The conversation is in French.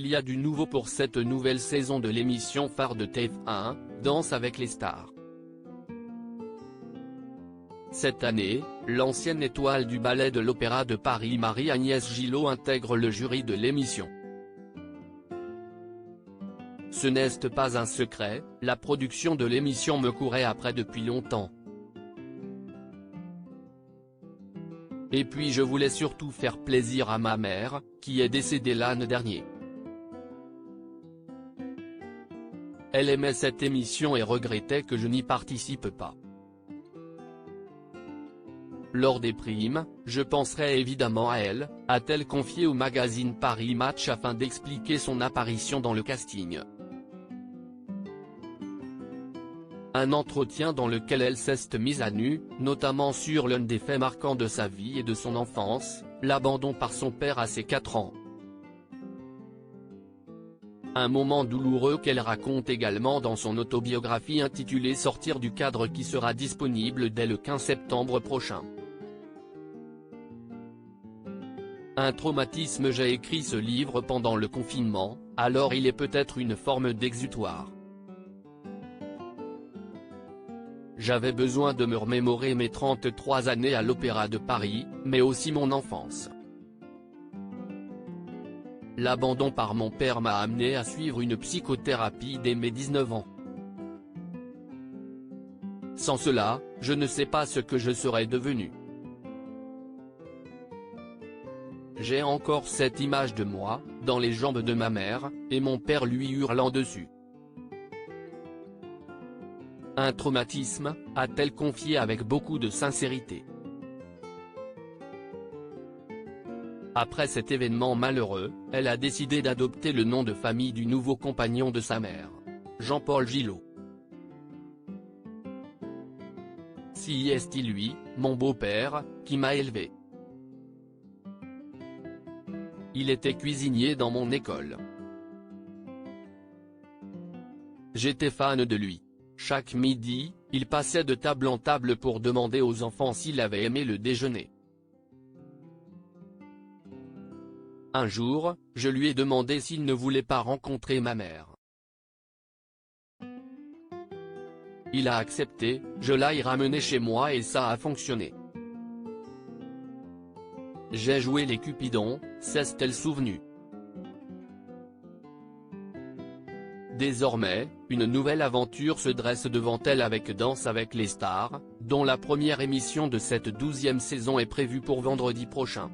Il y a du nouveau pour cette nouvelle saison de l'émission phare de TF1, Danse avec les stars. Cette année, l'ancienne étoile du ballet de l'Opéra de Paris Marie-Agnès Gillot intègre le jury de l'émission. Ce n'est pas un secret, la production de l'émission me courait après depuis longtemps. Et puis je voulais surtout faire plaisir à ma mère, qui est décédée l'année dernière. Elle aimait cette émission et regrettait que je n'y participe pas. Lors des primes, je penserai évidemment à elle, a-t-elle confié au magazine Paris Match afin d'expliquer son apparition dans le casting. Un entretien dans lequel elle s'est mise à nu, notamment sur l'un des faits marquants de sa vie et de son enfance, l'abandon par son père à ses 4 ans. Un moment douloureux qu'elle raconte également dans son autobiographie intitulée Sortir du cadre qui sera disponible dès le 15 septembre prochain. Un traumatisme. J'ai écrit ce livre pendant le confinement, alors il est peut-être une forme d'exutoire. J'avais besoin de me remémorer mes 33 années à l'Opéra de Paris, mais aussi mon enfance. L'abandon par mon père m'a amené à suivre une psychothérapie dès mes 19 ans. Sans cela, je ne sais pas ce que je serais devenu. J'ai encore cette image de moi, dans les jambes de ma mère, et mon père lui hurlant dessus. Un traumatisme, a-t-elle confié avec beaucoup de sincérité. Après cet événement malheureux, elle a décidé d'adopter le nom de famille du nouveau compagnon de sa mère, Jean-Paul Gillot. Si est lui, mon beau-père, qui m'a élevé. Il était cuisinier dans mon école. J'étais fan de lui. Chaque midi, il passait de table en table pour demander aux enfants s'il avait aimé le déjeuner. Un jour, je lui ai demandé s'il ne voulait pas rencontrer ma mère. Il a accepté, je l'ai ramené chez moi et ça a fonctionné. J'ai joué les Cupidons, s'est-elle souvenue. Désormais, une nouvelle aventure se dresse devant elle avec Danse avec les stars, dont la première émission de cette 12e saison est prévue pour vendredi prochain.